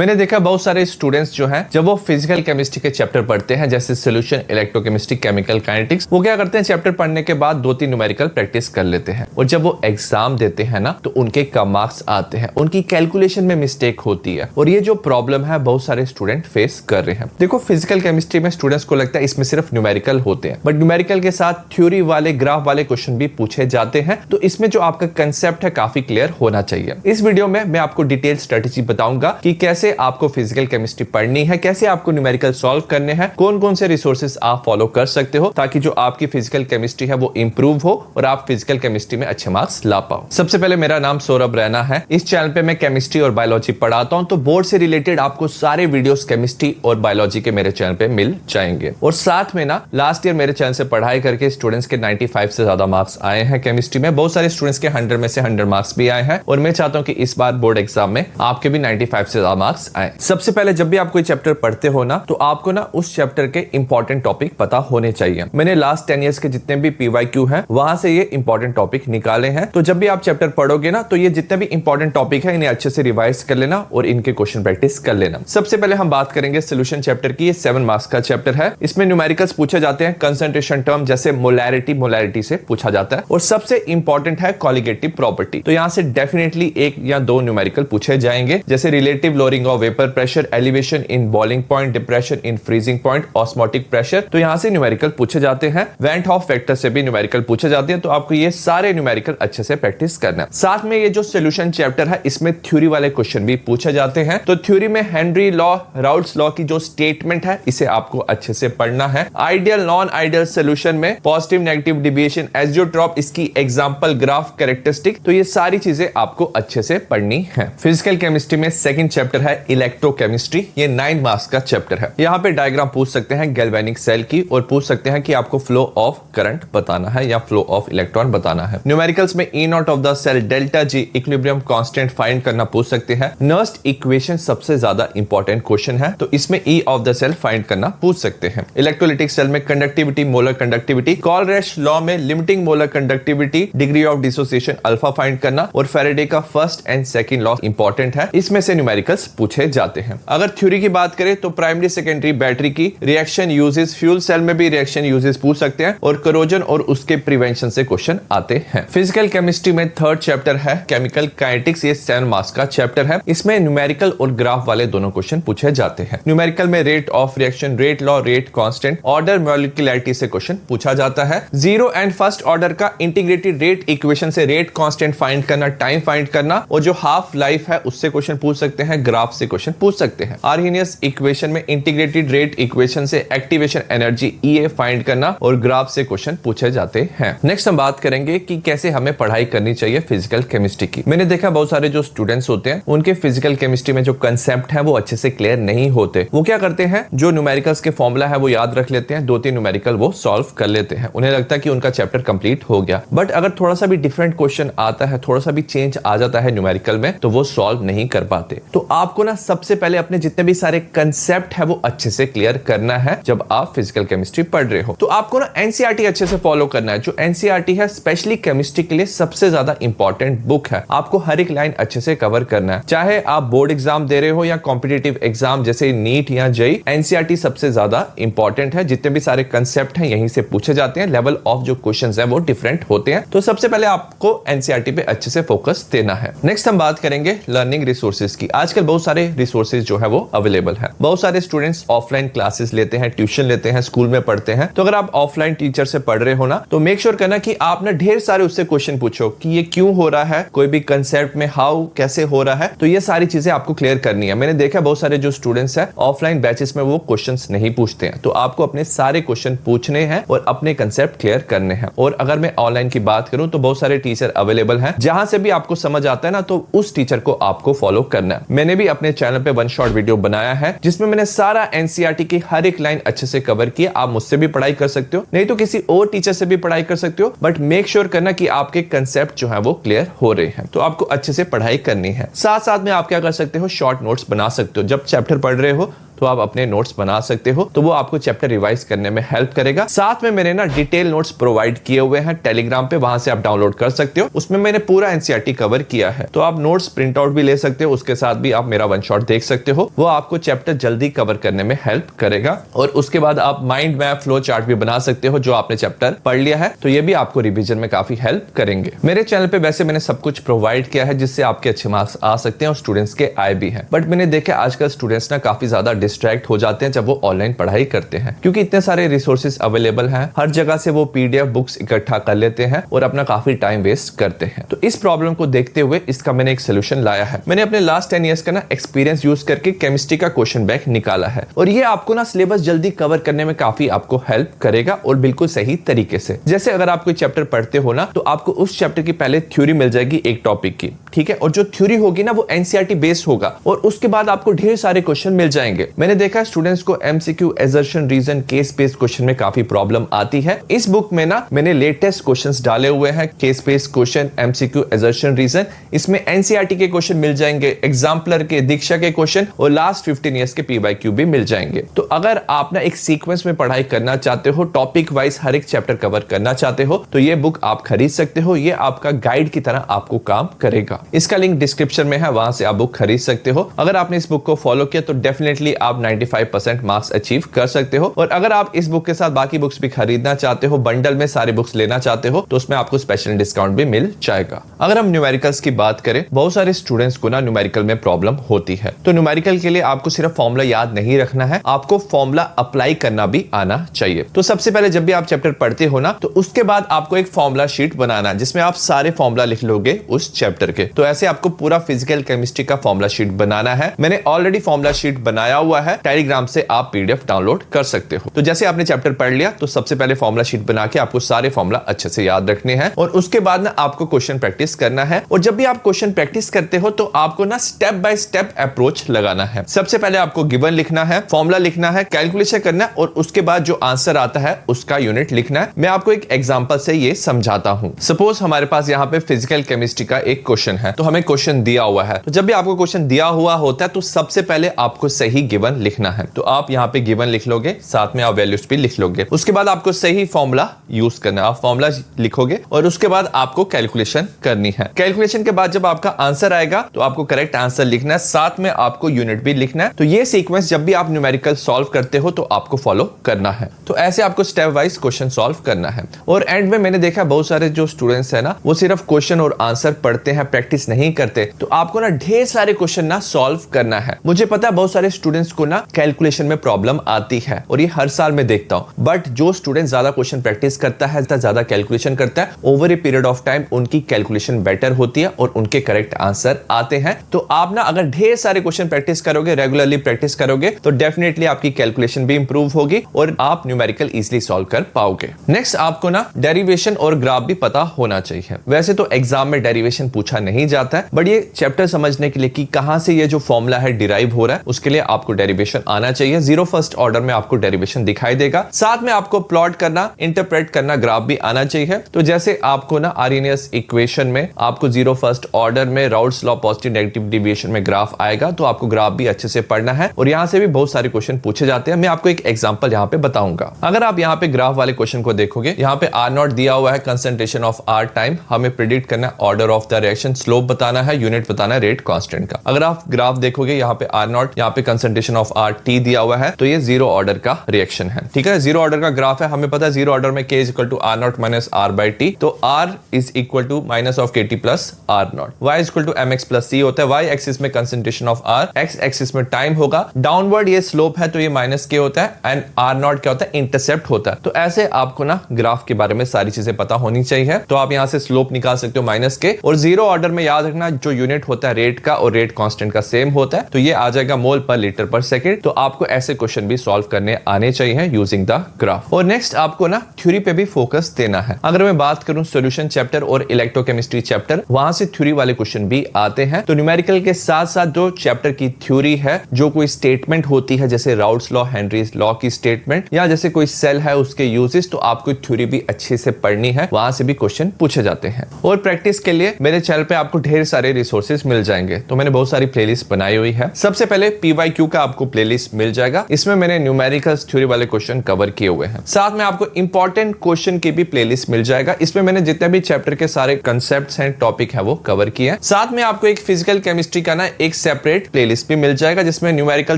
मैंने देखा बहुत सारे स्टूडेंट्स जो हैं जब वो फिजिकल केमिस्ट्री के चैप्टर पढ़ते हैं जैसे सॉल्यूशन, इलेक्ट्रोकेमिस्ट्री, केमिकल काइनेटिक्स, वो क्या करते हैं चैप्टर पढ़ने के बाद 2-3 न्यूमेरिकल प्रैक्टिस कर लेते हैं और जब वो एग्जाम देते हैं ना तो उनके कम मार्क्स आते हैं, उनकी कैलकुलेशन में मिस्टेक होती है और ये जो प्रॉब्लम है बहुत सारे स्टूडेंट फेस कर रहे हैं। देखो फिजिकल केमिस्ट्री में स्टूडेंट्स को लगता है इसमें सिर्फ न्यूमेरिकल होते हैं, बट न्यूमेरिकल के साथ थ्योरी वाले, ग्राफ वाले क्वेश्चन भी पूछे जाते हैं, तो इसमें जो आपका कंसेप्ट है काफी क्लियर होना चाहिए। इस वीडियो में मैं आपको डिटेल स्ट्रेटेजी बताऊंगा कि कैसे आपको फिजिकल केमिस्ट्री पढ़नी है, कैसे आपको न्यूमेरिकल सॉल्व करने हैं, कौन कौन से रिसोर्सेज आप फॉलो कर सकते हो ताकि जो आपकी फिजिकल केमिस्ट्री है वो इंप्रूव हो और आप फिजिकल केमिस्ट्री में अच्छे मार्क्स ला पाओ। सबसे पहले मेरा नाम सौरभ रैना है। इस चैनल पे मैं केमिस्ट्री और बायोलॉजी पढ़ाता हूं, तो बोर्ड से रिलेटेड आपको सारे वीडियोस केमिस्ट्री और बायोलॉजी के मेरे चैनल पे मिल जाएंगे। और साथ में ना लास्ट ईयर मेरे चैनल से पढ़ाई करके स्टूडेंट्स के 95 से ज्यादा मार्क्स आए हैं केमिस्ट्री में। बहुत सारे स्टूडेंट्स के 100 में से 100 मार्क्स भी आए हैं और मैं चाहता हूं कि इस बार बोर्ड एग्जाम में आपके भी 95 से ज्यादा मार्क्स आए। सबसे पहले जब भी आप कोई चैप्टर पढ़ते हो ना तो आपको ना उस चैप्टर के इंपॉर्टेंट टॉपिक पता होने चाहिए। मैंने लास्ट 10 इयर्स के जितने भी PYQ हैं वहां से ये इंपॉर्टेंट टॉपिक निकाले हैं, तो जब भी आप चैप्टर पढ़ोगे ना तो ये जितने भी इंपॉर्टेंट टॉपिक है इन्हें अच्छे से रिवाइज कर लेना और इनके क्वेश्चन प्रैक्टिस कर लेना। सबसे पहले हम बात करेंगे सॉल्यूशन चैप्टर की। ये 7 मार्क्स का चैप्टर है। इसमें न्यूमेरिकल्स पूछे जाते हैं, कंसंट्रेशन टर्म जैसे मोलैरिटी से पूछा जाता है और सबसे इंपॉर्टेंट है कॉलिगेटिव प्रॉपर्टी। तो यहां से डेफिनेटली 1 या 2 न्यूमेरिकल पूछे जाएंगे जैसे relative lowering of vapour pressure, elevation in boiling point, depression in freezing point, osmotic pressure. तो यहां से न्यूमेरिकल पूछे जाते हैं। वेंट हॉफ फैक्टर से भी न्यूमेरिकल पूछे जाते हैं, तो आपको ये सारे न्यूमेरिकल अच्छे से प्रैक्टिस करना है। साथ में ये जो सॉल्यूशन चैप्टर है इसमें थ्योरी वाले क्वेश्चन भी पूछे जाते हैं। तो थ्योरी में हेनरी लॉ, राउल्ट्स लॉ की जो स्टेटमेंट है इसे आपको अच्छे से पढ़ना है। आइडियल, नॉन आइडियल सॉल्यूशन में पॉजिटिव, नेगेटिव डेविएशन, एजियोट्रॉप, इसकी एग्जांपल, ग्राफ, कैरेक्टरिस्टिक, तो ये सारी चीजें आपको अच्छे से पढ़नी है। फिजिकल केमिस्ट्री में सेकंड चैप्टर है इलेक्ट्रोकेमिस्ट्री। ये 9 मार्क्स का चैप्टर है। यहाँ पे डायग्राम पूछ सकते हैं गैल्वेनिक सेल की और पूछ सकते हैं कि आपको फ्लो ऑफ करंट बताना है या फ्लो ऑफ इलेक्ट्रॉन बताना है। न्यूमेरिकल्स में E naught of the cell, delta G, equilibrium constant find करना पूछ सकते हैं। नर्स्ट इक्वेशन सबसे ज्यादा इंपॉर्टेंट क्वेश्चन है, तो इसमें E of the cell find करना पूछ सकते हैं। इलेक्ट्रोलिटिक सेल में conductivity, molar conductivity, Kohlrausch law में limiting molar conductivity, degree of dissociation alpha find करना और फैराडे का first and second law important है। इसमें से न्यूमेरिकल्स पूछे जाते हैं। अगर थ्योरी की बात करें तो प्राइमरी, सेकेंडरी बैटरी की रिएक्शन यूजेस, फ्यूल सेल में भी रिएक्शन यूजेस पूछ सकते हैं और करोजन और उसके प्रिवेंशन से क्वेश्चन आते हैं। फिजिकल केमिस्ट्री में थर्ड चैप्टर है केमिकल काइनेटिक्स। ये 7 मार्क्स का चैप्टर है। इसमें न्यूमेरिकल और ग्राफ वाले दोनों क्वेश्चन पूछे जाते हैं। न्यूमेरिकल में rate of reaction, rate law, rate constant, order, molecularity से क्वेश्चन पूछा जाता है। जीरो एंड फर्स्ट ऑर्डर का इंटीग्रेटेड रेट इक्वेशन से रेट कांस्टेंट फाइंड करना, टाइम फाइंड करना और जो हाफ लाइफ है उससे क्वेश्चन पूछ सकते हैं। ग्राफ से क्वेश्चन पूछ सकते हैं। आर्हेनियस इक्वेशन में इंटीग्रेटेड रेट इक्वेशन से एक्टिवेशन एनर्जी EA फाइंड करना और ग्राफ से क्वेश्चन पूछे जाते हैं। नेक्स्ट हम बात करेंगे कि कैसे हमें पढ़ाई करनी चाहिए फिजिकल केमिस्ट्री की। मैंने देखा बहुत सारे जो स्टूडेंट्स होते हैं उनके फिजिकल केमिस्ट्री में जो कंसेप्ट है वो अच्छे से क्लियर नहीं होते। वो क्या करते हैं, जो न्यूमेरिकल्स के फॉर्मूला है वो याद रख लेते हैं, 2-3 न्यूमेरिकल वो सॉल्व कर लेते हैं। उन्हें लगता है कि उनका चैप्टर कंप्लीट हो गया, बट अगर थोड़ा सा भी डिफरेंट क्वेश्चन आता है, थोड़ा सा भी चेंज आ जाता है न्यूमेरिकल में, तो वो सॉल्व नहीं कर पाते। तो आपको ना सबसे पहले अपने जितने भी सारे कंसेप्ट है वो अच्छे से क्लियर करना है जब आप फिजिकल केमिस्ट्री पढ़ रहे हो। तो आपको ना NCERT अच्छे से फॉलो करना है। जो NCERT है स्पेशली केमिस्ट्री के लिए सबसे ज्यादा इंपॉर्टेंट बुक है। आपको हर एक लाइन अच्छे से कवर करना है, चाहे आप बोर्ड एग्जाम दे रहे हो या कॉम्पिटिटिव एग्जाम जैसे नीट या JEE। NCERT सबसे ज्यादा इंपॉर्टेंट है। जितने भी सारे कंसेप्ट हैं यहीं से पूछे जाते हैं। लेवल ऑफ जो क्वेश्चंस है वो डिफरेंट होते हैं, तो सबसे पहले आपको NCERT पे अच्छे से फोकस देना है। नेक्स्ट हम बात करेंगे लर्निंग रिसोर्सेज की। आजकल बहुत सारे रिसोर्सेज जो है वो अवेलेबल है। बहुत सारे स्टूडेंट्स ऑफलाइन क्लासेस लेते हैं, ट्यूशन लेते हैं, स्कूल में पढ़ते हैं। तो अगर आप ऑफलाइन टीचर से पढ़ रहे हो ना तो मेक श्योर करना कि आप ना ढेर सारे उससे क्वेश्चन पूछो कि ये क्यों हो रहा है, कोई भी कंसेप्ट में हाउ कैसे हो रहा है, तो ये सारी चीजें आपको क्लियर करनी है। मैंने देखा बहुत सारे जो स्टूडेंट्स हैं ऑफलाइन बैचेस में वो क्वेश्चंस नहीं पूछते हैं, तो आपको अपने सारे क्वेश्चन पूछने हैं और अपने कंसेप्ट क्लियर करने हैं। और अगर मैं ऑनलाइन की बात करूं तो बहुत सारे टीचर अवेलेबल हैं, जहां से भी आपको समझ आता है ना तो उस टीचर को आपको फॉलो करना है। मैंने भी अपने चैनल पे 1 शॉर्ट वीडियो बनाया है जिसमें मैंने सारा NCERT की हर एक लाइन अच्छे से कवर किया। आप मुझसे भी पढ़ाई कर सकते हो, नहीं तो किसी और टीचर से भी पढ़ाई कर सकते हो, बट मेक श्योर करना कि आपके कंसेप्ट जो है वो क्लियर हो रहे हैं। तो आपको अच्छे से पढ़ाई करनी है। साथ साथ में आप क्या कर सकते हो, शॉर्ट नोट्स बना सकते हो। जब चैप्टर पढ़ रहे हो तो आप अपने नोट्स बना सकते हो, तो वो आपको चैप्टर रिवाइज करने में हेल्प करेगा। साथ में मैंने ना डिटेल नोट्स प्रोवाइड किए हुए हैं टेलीग्राम पे, वहां से आप डाउनलोड कर सकते हो। उसमें मैंने पूरा एनसीईआरटी कवर किया है, तो आप नोट्स प्रिंट आउट भी ले सकते हो, उसके साथ भी आप मेरा वन शॉट देख सकते हो। वो आपको चैप्टर जल्दी कवर करने में हेल्प करेगा। और उसके बाद आप माइंड मैप, फ्लो चार्ट भी बना सकते हो जो आपने चैप्टर पढ़ लिया है, तो ये भी आपको रिवीजन में काफी हेल्प करेंगे। मेरे चैनल पे वैसे मैंने सब कुछ प्रोवाइड किया है जिससे आपके अच्छे मार्क्स आ सकते हैं और स्टूडेंट्स के आए भी हैं। बट मैंने देखा आजकल स्टूडेंट्स ना काफी ज्यादा डिस्ट्रैक्ट हो जाते हैं जब वो ऑनलाइन पढ़ाई करते हैं, क्योंकि इतने सारे रिसोर्सेज अवेलेबल हैं, हर जगह से वो पीडीएफ बुक्स इकट्ठा कर लेते हैं और अपना काफी टाइम वेस्ट करते हैं। तो इस प्रॉब्लम को देखते हुए इसका मैंने एक सोल्यूशन लाया है। मैंने अपने लास्ट 10 ईयर्स का ना एक्सपीरियंस यूज करके केमिस्ट्री का क्वेश्चन बैंक निकाला है, और ये आपको ना सिलेबस जल्दी कवर करने में काफी आपको हेल्प करेगा और बिल्कुल सही तरीके से। जैसे अगर आप कोई चैप्टर पढ़ते हो ना, तो आपको उस चैप्टर की पहले थ्योरी मिल जाएगी एक टॉपिक की, ठीक है, और जो थ्योरी होगी ना वो एनसीईआरटी बेस्ड होगा, और उसके बाद आपको ढेर सारे क्वेश्चन मिल जाएंगे। मैंने देखा स्टूडेंट्स को MCQ, assertion, reason, case based question में काफी प्रॉब्लम आती है। इस बुक में ना मैंने लेटेस्ट क्वेश्चंस डाले हुए हैं, case based question, MCQ, assertion, reason. इसमें एनसीईआरटी के क्वेश्चन मिल जाएंगे, एग्जाम्पलर के, दीक्षा के क्वेश्चन, और लास्ट 15 ईयर्स के पीवाईक्यू भी मिल जाएंगे। तो अगर आप ना एक सीक्वेंस में पढ़ाई करना चाहते हो, टॉपिक वाइज हर एक चैप्टर कवर करना चाहते हो, तो ये बुक आप खरीद सकते हो। ये आपका गाइड की तरह आपको काम करेगा। इसका लिंक डिस्क्रिप्शन में है, वहां से आप बुक खरीद सकते हो। अगर आपने इस बुक को फॉलो किया तो डेफिनेटली आप 95% मार्क्स अचीव कर सकते हो। और अगर आप इस बुक के साथ बाकी बुक्स भी खरीदना चाहते हो, बंडल में सारी बुक्स लेना चाहते हो, तो उसमें आपको स्पेशल डिस्काउंट भी मिल जाएगा। अगर हम न्यूमेरिकल्स की बात करें, बहुत सारे स्टूडेंट्स को ना न्यूमेरिकल में प्रॉब्लम होती है। तो न्यूमेरिकल के लिए आपको सिर्फ फॉर्मूला याद नहीं रखना है, आपको फॉर्मूला अप्लाई करना भी आना चाहिए। तो सबसे पहले जब भी आप चैप्टर पढ़ते हो ना, तो उसके बाद आपको एक फॉर्मूला शीट बनाना है जिसमें आप सारे फॉर्मूला लिख लोगे उस चैप्टर के। तो ऐसे आपको पूरा फिजिकल केमिस्ट्री का फॉर्मूला शीट बनाना है। मैंने ऑलरेडी फॉर्मूला शीट बनाया हुआ है, टेलीग्राम से आप पीडीएफ डाउनलोड कर सकते हो। तो जैसे आपने चैप्टर पढ़ लिया, तो सबसे पहले फॉर्मूला शीट बना के आपको सारे फॉर्मूला अच्छे से याद रखने हैं, और उसके बाद ना आपको क्वेश्चन प्रैक्टिस करना है। और जब भी आप क्वेश्चन प्रैक्टिस करते हो, तो आपको ना स्टेप बाय स्टेप अप्रोच लगाना है। सबसे पहले आपको गिवन लिखना है, फॉर्मूला लिखना है, कैलकुलेशन करना है, और उसके बाद जो आंसर आता है उसका यूनिट लिखना है। मैं आपको एक एग्जांपल से ये समझाता हूं। सपोज हमारे पास यहाँ पे फिजिकल केमिस्ट्री का एक क्वेश्चन है, तो हमें क्वेश्चन दिया हुआ है। तो जब भी आपको क्वेश्चन दिया हुआ होता है, तो सबसे पहले आपको सही गिवन लिखना है। तो आप यहाँ पे गिवन लिख लोगे, साथ में आप वैल्यूज भी लिख लोगे। उसके बाद आपको सही फॉर्मूला यूज करना है, आप फॉर्मूला लिखोगे, और उसके बाद आपको कैलकुलेशन करनी है। कैलकुलेशन के बाद जब आपका आंसर आएगा, तो आपको करेक्ट आंसर लिखना है, साथ में आपको यूनिट भी लिखना है। तो ये सीक्वेंस जब भी आप न्यूमेरिकल सॉल्व करते हो, तो आपको फॉलो करना है। तो ऐसे आपको स्टेप वाइज क्वेश्चन सॉल्व करना है। और एंड में मैंने देखा बहुत सारे जो स्टूडेंट्स है ना, वो सिर्फ क्वेश्चन और आंसर पढ़ते हैं, प्रैक्टिस नहीं करते। तो आपको ना ढेर सारे क्वेश्चन ना सॉल्व करना है। मुझे पता है बहुत सारे स्टूडेंट्स को ना कैलकुलेशन में प्रॉब्लम आती है, और ये हर साल में देखता हूं। बट जो स्टूडेंट ज्यादा क्वेश्चन प्रैक्टिस करता है, ज्यादा कैलकुलेशन करता है, over a period of time उनकी कैलकुलेशन बेटर होती है और उनके करेक्ट आंसर आते हैं। तो आप ना अगर ढेर सारे क्वेश्चन प्रैक्टिस करोगे, रेगुलरली प्रैक्टिस करोगे, तो डेफिनेटली आपकी कैलकुलेशन भी इंप्रूव होगी और आप न्यूमेरिकल इजीली सॉल्व कर पाओगे। नेक्स्ट आपको ना डेरिवेशन और ग्राफ भी पता होना चाहिए। वैसे तो एग्जाम में डेरिवेशन पूछा नहीं जाता है, बट ये चैप्टर समझने के लिए कि कहां से ये जो फॉर्मूला है डिराइव हो रहा है, उसके लिए आपको डेरिवेशन आना चाहिए। जीरो फर्स्ट ऑर्डर में आपको डेरिवेशन दिखाई देगा, साथ में आपको प्लॉट करना, इंटरप्रेट करना, ग्राफ भी आना चाहिए। तो जैसे आपको ना आर्हेनियस इक्वेशन में आपको जीरो फर्स्ट ऑर्डर में Raoult's law, positive negative deviation में ग्राफ आएगा, तो आपको ग्राफ भी अच्छे से पढ़ना है। और यहां से भी बहुत सारे क्वेश्चन पूछे जाते हैं। मैं आपको एक एग्जांपल यहां पे बताऊंगा। अगर आप यहां पे ग्राफ वाले क्वेश्चन को देखोगे, यहां पे आर नॉट दिया हुआ है, कंसंट्रेशन ऑफ आर टाइम, हमें प्रिडिक्ट करना है order of the reaction, slope बताना है, यूनिट बताना है रेट कांस्टेंट का। अगर आप ग्राफ देखोगे, यहाँ पे आर नॉट, यहाँ पे कंसंट्रेशन ऑफ आर टी दिया हुआ है, तो ये जीरो ऑर्डर का रिएक्शन है। ठीक है, जीरो ऑर्डर का ग्राफ है। हमें पता है जीरो ऑर्डर में k is equal to R naught minus R by T, तो r is equal to minus of K T plus R naught. y is equal to M X plus C होता है। y axis में concentration of r, x axis में time होगा, downward ये slope है, तो ये माइनस के होता है, एंड आर नॉट क्या होता है, इंटरसेप्ट होता है। तो ऐसे आपको ना ग्राफ के बारे में सारी चीजें पता होनी चाहिए। तो आप यहाँ से स्लोप निकाल सकते हो माइनस के, और जीरो ऑर्डर में याद रखना जो यूनिट होता है रेट का और रेट कांस्टेंट का सेम होता है, तो ये आ जाएगा मोल पर लीटर पर सेकंड। तो आपको ऐसे क्वेश्चन भी सॉल्व करने आने चाहिए यूजिंग द ग्राफ। और नेक्स्ट आपको ना थ्योरी पे भी फोकस देना है। अगर मैं बात करूं सॉल्यूशन चैप्टर और इलेक्ट्रोकेमिस्ट्री चैप्टर, वहां से थ्योरी वाले क्वेश्चन भी आते हैं। तो न्यूमेरिकल के साथ साथ जो चैप्टर की थ्योरी है, जो कोई स्टेटमेंट होती है, जैसे राउल्ट्स लॉ, हेनरीज लॉ की स्टेटमेंट, या जैसे कोई सेल है उसके यूजेस, तो आपको थ्योरी भी अच्छे से पढ़नी है, वहां से भी क्वेश्चन पूछे जाते हैं। और प्रैक्टिस के लिए मेरे चैनल पे आपको ढेर सारे रिसोर्सेज मिल जाएंगे। तो मैंने बहुत सारी प्लेलिस्ट बनाई हुई है। सबसे पहले पीवाईक्यू का आप आपको प्लेलिस्ट मिल जाएगा। इसमें मैंने न्यूमेरिकल्स थ्योरी वाले क्वेश्चन कवर किए हुए हैं। साथ में आपको इंपॉर्टेंट क्वेश्चन की भी प्लेलिस्ट मिल जाएगा। इसमें मैंने जितने भी चैप्टर के सारे कंसेप्ट्स हैं, टॉपिक है, वो कवर किए हैं। साथ में आपको एक फिजिकल केमिस्ट्री का ना एक सेपरेट प्लेलिस्ट भी मिल जाएगा जिसमें न्यूमेरिकल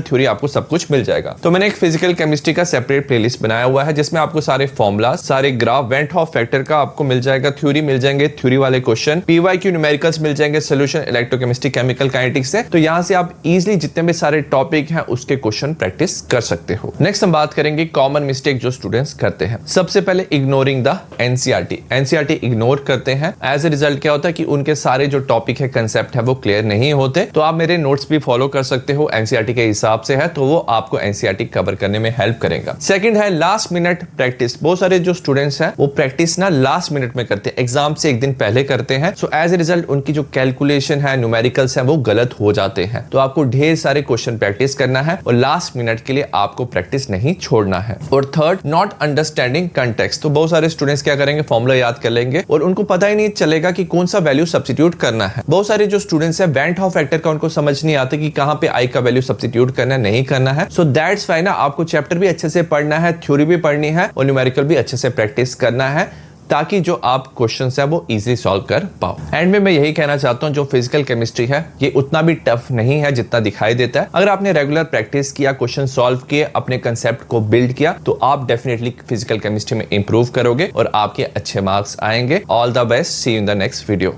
थ्योरी आपको सब कुछ मिल जाएगा। तो मैंने एक फिजिकल केमिस्ट्री का सेपरेट प्लेलिस्ट बनाया हुआ है जिसमें आपको सारे फॉर्मुला, सारे ग्राफ, वेंट हॉफ फैक्टर का आपको मिल जाएगा, थ्योरी मिल जाएंगे, थ्योरी वाले क्वेश्चन, पीवाईक्यू न्यूमेरिकल्स मिल जाएंगे, सोल्यूशन इलेक्ट्रोकेमिस्ट्री केमिकल काइनेटिक्स से। तो यहां से आप इजीली जितने भी सारे टॉपिक हैं उसके क्वेश्चन प्रैक्टिस कर सकते हो। नेक्स्ट हम बात करेंगे कॉमन मिस्टेक जो स्टूडेंट्स करते हैं। सबसे पहले ignoring the NCERT. NCERT ignore करते हैं। एज ए रिजल्ट क्या होता है कि उनके सारे जो टॉपिक है, कंसेप्ट है, वो क्लियर नहीं होते। तो आप मेरे नोट्स भी फॉलो कर सकते हो, एनसीईआरटी के हिसाब से है तो वो आपको एनसीईआरटी कवर करने में हेल्प करेगा। सेकंड है लास्ट मिनट प्रैक्टिस। बहुत सारे जो स्टूडेंट्स हैं वो प्रैक्टिस ना लास्ट मिनट में करते हैं, एग्जाम से एक दिन पहले करते हैं। सो एज ए रिजल्ट उनकी जो कैलकुलेशन है, न्यूमेरिकल्स है, वो गलत हो जाते हैं। तो आपको ढेर सारे क्वेश्चन प्रैक्टिस करना है और लास्ट मिनट के लिए आपको प्रैक्टिस नहीं छोड़ना है। और थर्ड, नॉट अंडरस्टैंडिंग कंटेक्स्ट। तो बहुत सारे स्टूडेंट्स क्या करेंगे, फॉर्मूला याद कर लेंगे और उनको पता ही नहीं चलेगा कि कौन सा वैल्यू सब्स्टिट्यूट करना है। बहुत सारे जो स्टूडेंट्स हैं वेंट हॉफ फैक्टर का उनको समझ नहीं आता कि कहां पे आई का वैल्यू सब्स्टिट्यूट करना है, नहीं करना है। सो दैट्स व्हाई ना आपको चैप्टर भी अच्छे से पढ़ना है, थ्योरी भी पढ़नी है और न्यूमेरिकल भी अच्छे से प्रैक्टिस करना है ताकि जो आप क्वेश्चंस है वो इजीली सॉल्व कर पाओ। एंड में मैं यही कहना चाहता हूं जो फिजिकल केमिस्ट्री है ये उतना भी टफ नहीं है जितना दिखाई देता है। अगर आपने रेगुलर प्रैक्टिस किया, क्वेश्चन सॉल्व किए, अपने कंसेप्ट को बिल्ड किया तो आप डेफिनेटली फिजिकल केमिस्ट्री में इंप्रूव करोगे और आपके अच्छे मार्क्स आएंगे। All the best, see you in the next video.